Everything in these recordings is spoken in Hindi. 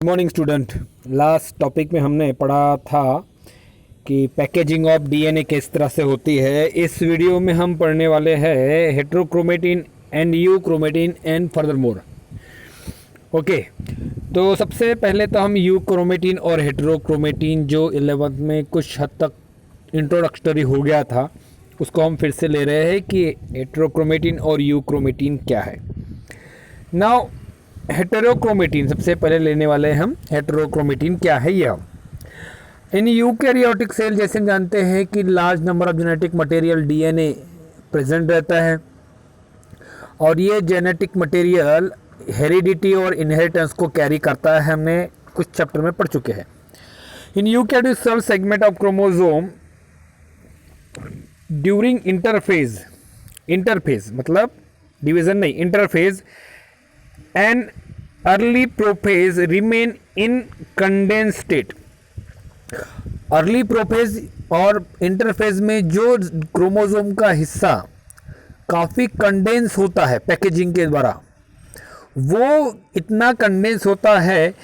Good morning student. Last topic में हमने पढ़ा था कि पैकेजिंग ऑफ डीएनए किस तरह से होती है। इस वीडियो में हम पढ़ने वाले हैं heterochromatin and euchromatin and further more. Okay, तो सबसे पहले तो हम यूक्रोमेटिन और हेट्रोक्रोमेटिन जो 11th में कुछ हद तक इंट्रोडक्टरी हो गया था उसको हम फिर से ले रहे हैं कि हेट्रोक्रोमेटिन और यूक्रोमेटिन क्या है। नाउ हेटेरोक्रोमेटिन सबसे पहले लेने वाले हैं हम। हेटेरोक्रोमेटिन क्या है यह? इन यूकैरियोटिक सेल जैसे हम जानते हैं कि large number of genetic material DNA present रहता है और ये जेनेटिक मटेरियल हेरिडिटी और इनहेरिटेंस को कैरी करता है। हमने कुछ चैप्टर में पढ़ चुके हैं। In eukaryotic cell segment of chromosome during interphase मतलब डिवीजन नहीं, interphase and early prophase remain in condense state. Early prophase और इंटरफेज में जो क्रोमोसोम का हिस्सा काफ़ी कंडेंस होता है पैकेजिंग के द्वारा, वो इतना कंडेंस होता है,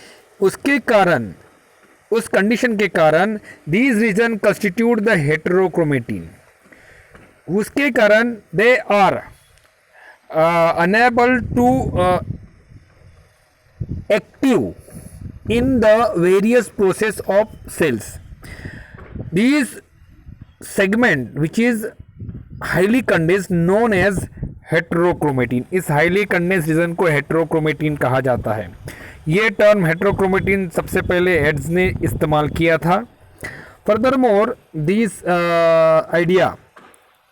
उसके कारण, उस कंडीशन के कारण these region constitute the heterochromatin. उसके कारण they are unable to active in the various process of cells. These segment which is highly condensed known as heterochromatin. इस highly condensed region को heterochromatin कहा जाता है। ये टर्म heterochromatin सबसे पहले हेड्स ने इस्तेमाल किया था। Furthermore, this idea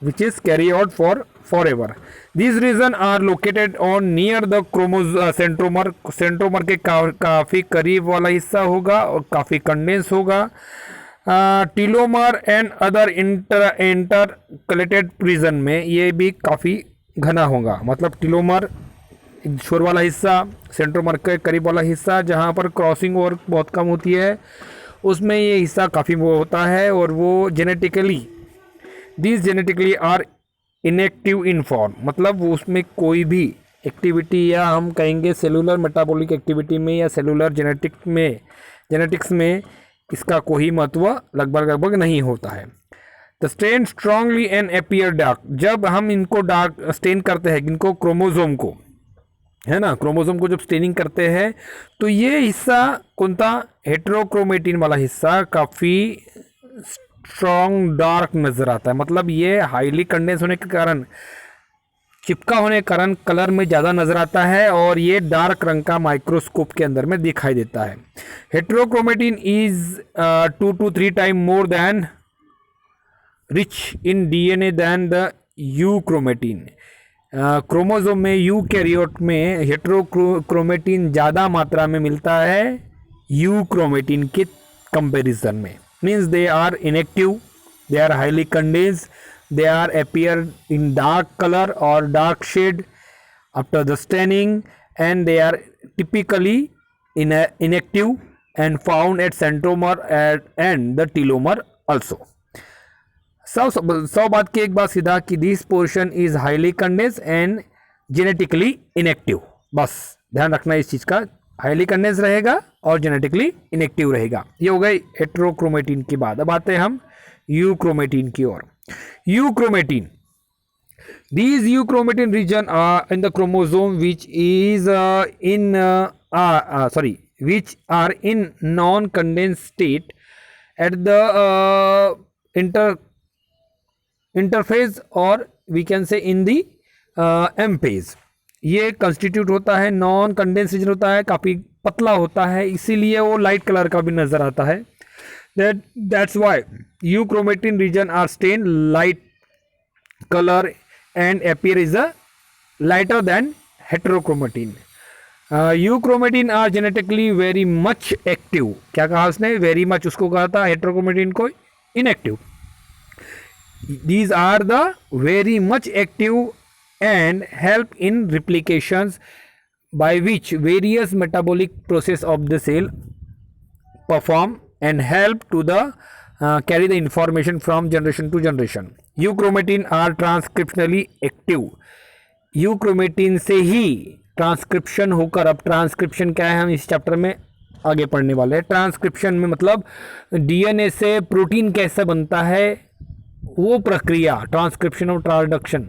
which is carry out for forever. These regions are located on near the centromer. Centromere के काफ़ी करीब वाला हिस्सा होगा और काफ़ी कंडेंस होगा। टीलोमर एंड अदर इंटरकलेटेड रीजन में ये भी काफ़ी घना होगा। मतलब टीलोमर छोर वाला हिस्सा, सेंट्रोमर के करीब वाला हिस्सा जहाँ पर क्रॉसिंग और बहुत कम होती है, उसमें ये हिस्सा काफ़ी वो होता है और वो genetically are inactive in form. मतलब उसमें कोई भी एक्टिविटी या हम कहेंगे सेलुलर मेटाबॉलिक एक्टिविटी में या सेलुलर जेनेटिक्स में इसका कोई महत्व लगभग नहीं होता है। The stain strongly and appear dark. जब हम इनको डार्क स्टेन करते हैं, इनको क्रोमोसोम को, है ना, क्रोमोसोम को जब स्टेनिंग करते हैं तो ये हिस्सा कौन था? हेटेरोक्रोमेटिन वाला हिस्सा काफ़ी स्ट्रॉन्ग डार्क नज़र आता है। मतलब ये हाईली कंडेंस होने के कारण, चिपका होने के कारण कलर में ज़्यादा नज़र आता है और ये डार्क रंग का माइक्रोस्कोप के अंदर में दिखाई देता है। Heterochromatin is 2 to 3 time more than rich in DNA than the euchromatin. Chromosome में यूकैरियोट में हेटेरोक्रोमेटिन ज़्यादा मात्रा में मिलता है यूक्रोमेटिन के कंपैरिजन में। Means they are inactive, they are highly condensed, they are appear in dark color or dark shade after the staining, and they are typically inactive and found at centromer and the telomere also. सौ बात की एक बात सीधा कि this portion is highly condense and genetically inactive. बस ध्यान रखना इस चीज़ का, हाईली कंडेंस रहेगा और जेनेटिकली इनएक्टिव रहेगा। ये हो गई हेटेरोक्रोमेटिन की बात। अब आते हैं हम यूक्रोमेटिन की ओर। Euchromatin, these euchromatin region in the chromosome which are in non-condensed state at the interphase or we can say in the M phase। ये कंस्टिट्यूट होता है, नॉन कंडेंस रीजन होता है, काफ़ी पतला होता है, इसीलिए वो लाइट कलर का भी नज़र आता है। That's why euchromatin region are stain light colour and appear is a lighter than heterochromatin. Euchromatin are genetically very much active. क्या कहा उसने? वेरी मच उसको कहा था, हेटेरोक्रोमेटिन को inactive. These are the very much active and help in replications by which various metabolic process of the cell perform and help to the carry the information from generation to generation. Euchromatin are transcriptionally active. Euchromatin से ही ट्रांसक्रिप्शन होकर, अब ट्रांसक्रिप्शन क्या है हम इस चैप्टर में आगे पढ़ने वाले हैं। ट्रांसक्रिप्शन में मतलब डीएनए से प्रोटीन कैसे बनता है, वो प्रक्रिया, ट्रांसक्रिप्शन और ट्रांसडक्शन,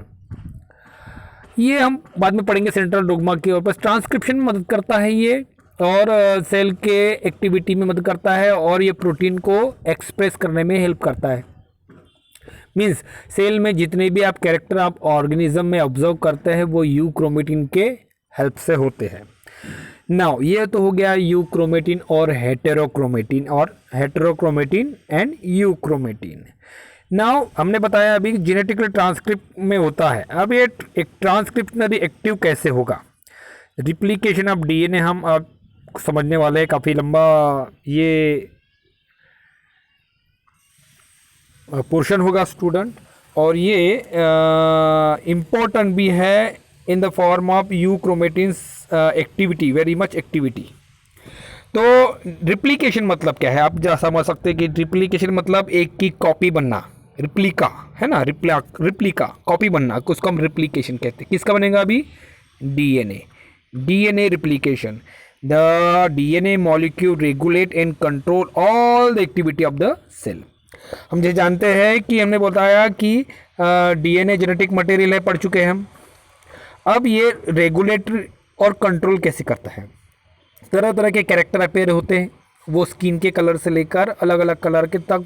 ये हम बाद में पढ़ेंगे सेंट्रल डोग्मा की ओर। बस ट्रांसक्रिप्शन में मदद करता है ये, और सेल के एक्टिविटी में मदद करता है, और ये प्रोटीन को एक्सप्रेस करने में हेल्प करता है। मीन्स सेल में जितने भी आप कैरेक्टर आप ऑर्गेनिज्म में ऑब्जर्व करते हैं वो यूक्रोमेटिन के हेल्प से होते हैं। नाउ ये तो हो गया यूक्रोमेटिन और हेटेरोक्रोमेटिन एंड यूक्रोमेटिन। नाउ हमने बताया अभी जेनेटिकल ट्रांसक्रिप्ट में होता है। अब ये एक ट्रांसक्रिप्शनरी एक्टिव कैसे होगा, रिप्लिकेशन ऑफ डीएनए हम अब समझने वाले हैं। काफ़ी लंबा ये पोर्शन होगा स्टूडेंट, और ये इम्पोर्टेंट भी है in the form of euchromatin's activity, very much activity. तो रिप्लिकेशन मतलब क्या है, आप जा समझ सकते हैं कि रिप्लिकेशन मतलब एक की कॉपी बनना, रिप्लिका है ना, रिप्लिका कॉपी बनना, उसको हम रिप्लिकेशन कहते हैं। किसका बनेगा अभी, DNA replication. The DNA molecule regulate and control all the activity of the cell. हम ये जानते हैं कि हमने बताया कि डीएनए जेनेटिक मटेरियल है, पढ़ चुके हैं हम। अब ये रेगुलेटरी और कंट्रोल कैसे करता है, तरह तरह के कैरेक्टर अपेयर होते हैं, वो स्किन के कलर से लेकर अलग अलग कलर के तक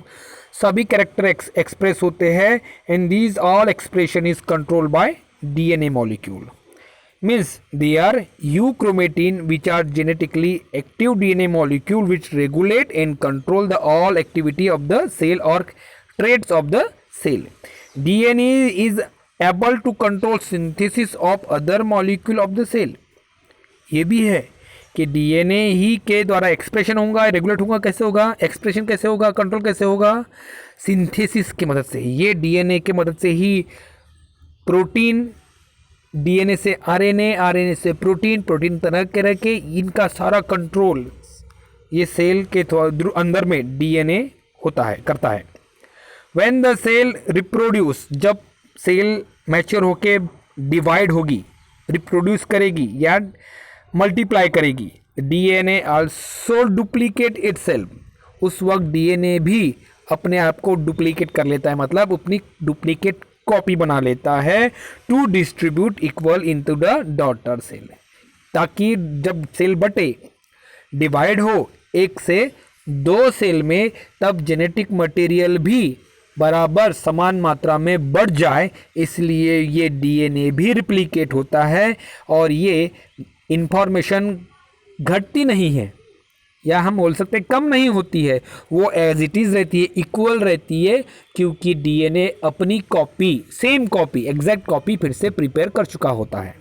सभी कैरेक्टर एक्सप्रेस होते हैं, and these all expression is controlled by DNA molecule. Means they are euchromatin, which are genetically active DNA molecule which regulate and control the all activity of the cell or traits of the cell. DNA is able to control synthesis of other molecule of the cell. ये भी है कि डीएनए ही के द्वारा एक्सप्रेशन होगा, रेगुलेट होगा, कैसे होगा, एक्सप्रेशन कैसे होगा, कंट्रोल कैसे होगा, सिंथेसिस की मदद से। ये डीएनए के मदद से ही प्रोटीन, डीएनए से आरएनए, आरएनए से प्रोटीन, प्रोटीन तरह के इनका सारा कंट्रोल ये सेल के अंदर में डीएनए होता है, करता है। व्हेन द सेल रिप्रोड्यूस, जब सेल मैच्योर होके डिवाइड होगी, रिप्रोड्यूस करेगी या मल्टीप्लाई करेगी, डीएनए आल्सो डुप्लीकेट इटसेल्फ, उस वक्त डीएनए भी अपने आप को डुप्लीकेट कर लेता है, मतलब अपनी डुप्लीकेट कॉपी बना लेता है, to distribute equal into the daughter cell, ताकि जब सेल बटे, डिवाइड हो एक से दो सेल में, तब जेनेटिक मटेरियल भी बराबर समान मात्रा में बढ़ जाए। इसलिए ये डीएनए भी रिप्लिकेट होता है, और ये इंफॉर्मेशन घटती नहीं है, या हम बोल सकते हैं कम नहीं होती है, वो एज इट इज़ रहती है, इक्वल रहती है, क्योंकि डीएनए अपनी copy, same copy, exact copy फिर से प्रिपेयर कर चुका होता है।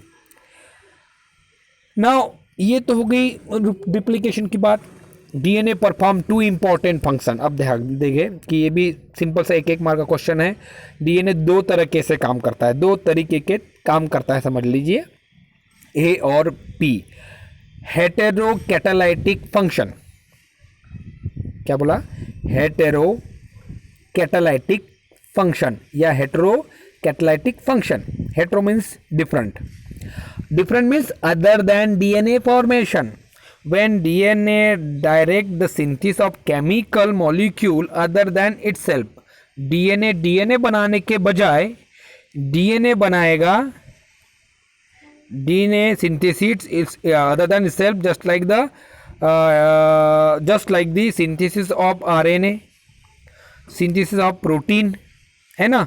नाउ ये तो हो गई रिप्लिकेशन की बात। DNA perform two important function. अब देखिए कि ये भी सिंपल सा एक मार्क का क्वेश्चन है। डीएनए दो तरीके से काम करता है, दो तरीके के काम करता है, समझ लीजिए, ए और पी। हेटेरोकैटालाइटिक फंक्शन, क्या बोला, हेटेरोकैटालाइटिक फंक्शन या heterocatalytic function. Hetero means different, different means other than DNA formation. When DNA direct the synthesis of chemical molecule other than itself, DNA बनाने के बजाय डीएनए बनाएगा, DNA synthesis is other than itself, just like the synthesis of RNA, synthesis of protein, है ना।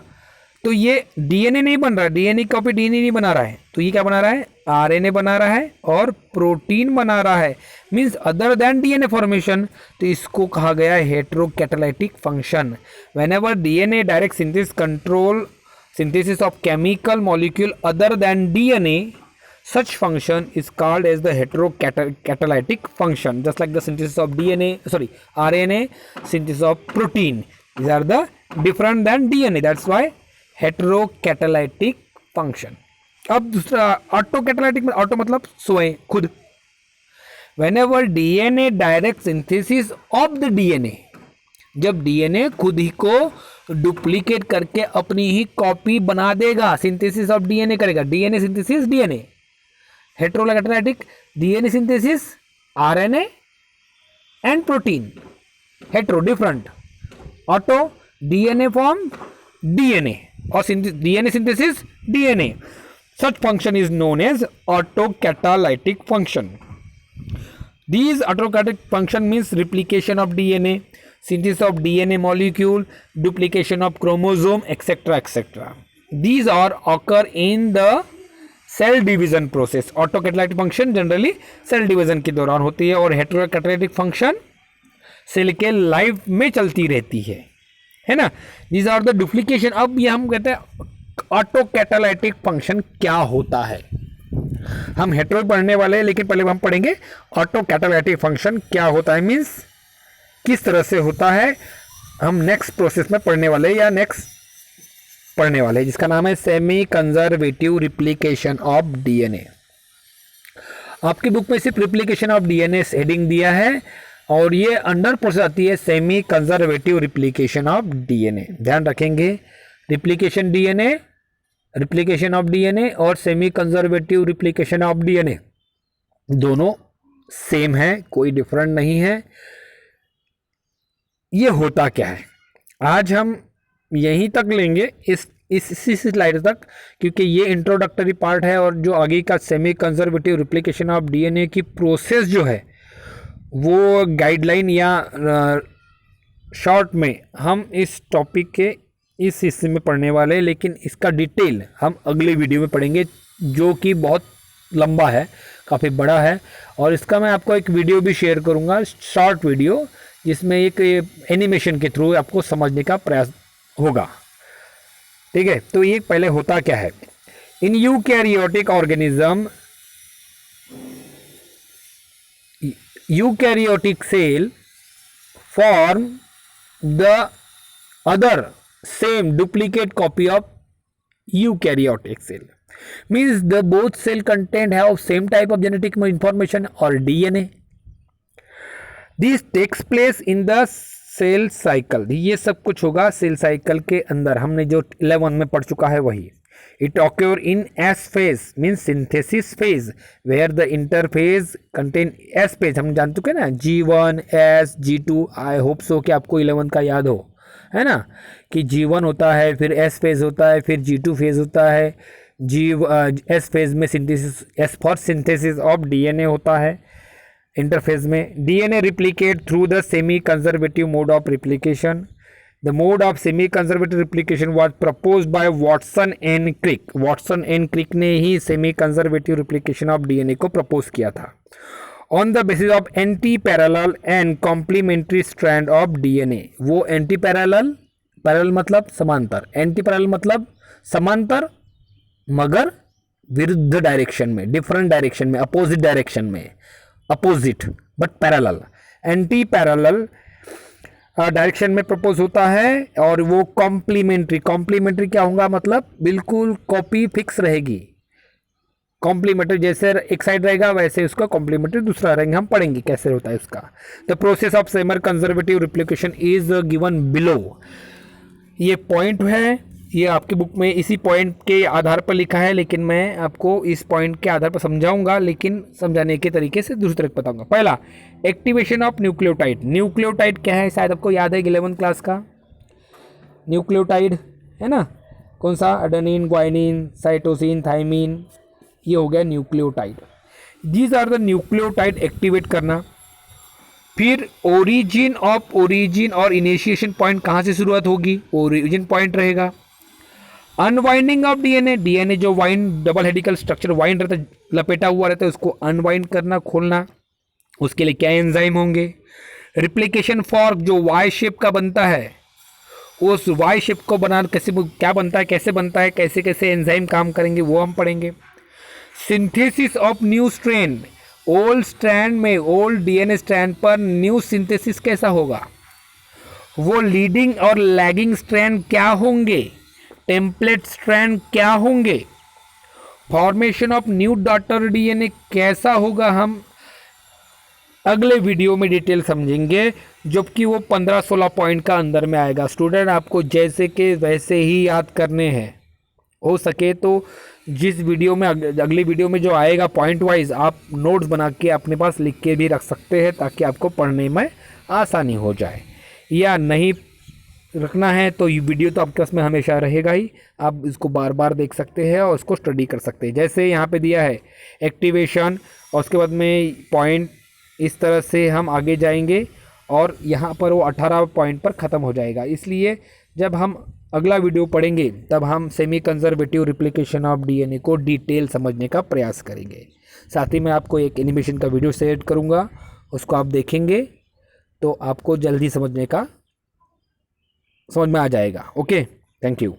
तो ये DNA नहीं बन रहा, डीएनए कॉपी डीएनए नहीं बना रहा है, तो ये क्या बना रहा है, आरएनए बना रहा है और प्रोटीन बना रहा है, means other than DNA formation. तो इसको कहा गया है heterocatalytic function. Whenever DNA direct synthesis control synthesis of chemical molecule other than DNA, such function is called as the heterocatalytic function, just like the synthesis of RNA, synthesis of protein. These are the different than DNA. That's why heterocatalytic function. अब दूसरा ऑटोकैटालाइटिक में, ऑटो मतलब स्वयं, खुद। Whenever DNA direct synthesis of the DNA, जब डीएनए खुद ही को डुप्लीकेट करके अपनी ही कॉपी बना देगा, सिंथेसिस ऑफ डीएनए करेगा, DNA synthesis DNA, heterocatalytic DNA synthesis RNA, and protein. Hetero, different. Auto, DNA form DNA or DNA synthesis DNA. Such function is known as autocatalytic function. These autocatalytic function means replication of DNA, synthesis of DNA molecule, duplication of chromosome, etc. etc. These are occur in the cell division process. Autocatalytic function generally cell division के दौरान होती है और हेटेरोकैटालाइटिक फंक्शन सेल के लाइफ में चलती रहती है ना. These are the duplication. अब ये हम कहते हैं ऑटोकैटालाइटिक फंक्शन क्या होता है. हम हेटेरो पढ़ने वाले हैं लेकिन पहले हम पढ़ेंगे ऑटोकैटालाइटिक फंक्शन क्या होता है, मीन्स किस तरह से होता है. हम नेक्स्ट प्रोसेस में पढ़ने वाले या नेक्स्ट पढ़ने वाले जिसका नाम है semi conservative replication of DNA. आपकी बुक में सिर्फ रिप्लिकेशन ऑफ डीएनए हेडिंग दिया है और ये अंडर प्रोसेस आती है semi conservative replication of DNA. ध्यान रखेंगे, रिप्लिकेशन ऑफ डीएनए और semi conservative replication of DNA दोनों सेम है, कोई डिफरेंट नहीं है. ये होता क्या है आज हम यहीं तक लेंगे इस स्लाइड तक, क्योंकि ये इंट्रोडक्टरी पार्ट है और जो आगे का semi conservative replication of DNA की प्रोसेस जो है वो गाइडलाइन या शॉर्ट में हम इस टॉपिक के इस हिस्से में पढ़ने वाले हैं, लेकिन इसका डिटेल हम अगले वीडियो में पढ़ेंगे जो कि बहुत लंबा है, काफ़ी बड़ा है. और इसका मैं आपको एक वीडियो भी शेयर करूँगा, शॉर्ट वीडियो, जिसमें एक एनिमेशन के थ्रू आपको समझने का प्रयास होगा. ठीक है, तो ये पहले होता क्या है. In eukaryotic organism, eukaryotic cell form the other same duplicate copy of eukaryotic cell. Means the both cell content have same type of genetic information और DNA. This takes place in the cell cycle. ये सब कुछ होगा सेल साइकिल के अंदर. हमने जो 11 में पढ़ चुका है वही. It occur in S phase means synthesis phase where the interphase contain S phase. हम जान चुके ना, G1, S, G2. I hope so कि आपको 11 का याद हो, है ना, कि G1 होता है, फिर S फेज होता है, फिर G2 फेज होता है. S फेज में synthesis, S for synthesis of DNA होता है. इंटरफेज में DNA replicate through the semi conservative mode of replication. The mode of semi conservative replication was proposed by Watson and Crick. Watson and Crick ने ही semi conservative replication of DNA को प्रपोज किया था on the basis of anti parallel and complementary strand of DNA. वो एंटी पैरेलल, पैरेलल मतलब समांतर, एंटी पैरेलल मतलब समांतर मगर विरुद्ध डायरेक्शन में, डिफरेंट डायरेक्शन में, अपोजिट डायरेक्शन में, opposite but parallel, anti parallel direction में प्रपोज होता है. और वो कॉम्प्लीमेंट्री, कॉम्प्लीमेंट्री क्या होगा, मतलब बिल्कुल कॉपी फिक्स रहेगी. कॉम्प्लीमेंट्री जैसे एक साइड रहेगा वैसे उसका कॉम्प्लीमेंट्री दूसरा रहेगा. हम पढ़ेंगे कैसे होता है उसका. The process of semi conservative replication is given below. ये पॉइंट है, ये आपकी बुक में इसी पॉइंट के आधार पर लिखा है, लेकिन मैं आपको इस पॉइंट के आधार पर समझाऊंगा, लेकिन समझाने के तरीके से दूसरी तरह बताऊंगा. पहला, एक्टिवेशन ऑफ न्यूक्लियोटाइड. न्यूक्लियोटाइड क्या है, शायद आपको याद है 11th क्लास का. न्यूक्लियोटाइड है ना, कौन सा, एडेनिन, ग्वाइनिन, साइटोसिन, थाइमिन, ये हो गया nucleotide. These are the nucleotide activate करना. फिर ओरिजिन और इनिशिएशन पॉइंट कहाँ से शुरुआत होगी, ओरिजिन पॉइंट रहेगा. Unwinding of DNA. डीएनए जो wind, double helical structure wind रहता है, लपेटा हुआ रहता है, उसको अनवाइंड करना, खोलना. उसके लिए क्या एंजाइम होंगे. रिप्लिकेशन फॉर्क जो वाई शेप का बनता है, उस वाई शेप को बनाना कैसे, क्या बनता है, कैसे बनता है, कैसे कैसे एंजाइम काम करेंगे, वो हम पढ़ेंगे. Synthesis of new strand. Old strand में, ओल्ड डीएनए स्ट्रैंड पर न्यू सिंथेसिस कैसा होगा, वो लीडिंग और लैगिंग स्ट्रैंड क्या होंगे, टेम्पलेट स्ट्रैंड क्या होंगे. Formation of new daughter DNA कैसा होगा, हम अगले वीडियो में डिटेल समझेंगे, जबकि वो 15-16 पॉइंट का अंदर में आएगा. स्टूडेंट आपको जैसे के वैसे ही याद करने हैं. हो सके तो जिस वीडियो में अगली वीडियो में जो आएगा पॉइंट वाइज आप नोट्स बना के अपने पास लिख के भी रख सकते हैं, ताकि आपको पढ़ने में आसानी हो जाए। या नहीं रखना है तो ये वीडियो तो आपके पास में हमेशा रहेगा ही, आप इसको बार बार देख सकते हैं और उसको स्टडी कर सकते हैं। जैसे यहाँ पे दिया है एक्टिवेशन और उसके बाद में पॉइंट, इस तरह से हम आगे जाएंगे और यहाँ पर वो 18 पॉइंट पर ख़त्म हो जाएगा। इसलिए जब हम अगला वीडियो पढ़ेंगे तब हम semi conservative replication of DNA को डिटेल समझने का प्रयास करेंगे। साथ ही मैं आपको एक एनिमेशन का वीडियो शेयर करूँगा, उसको आप देखेंगे तो आपको जल्दी समझ में आ जाएगा। Okay, thank you.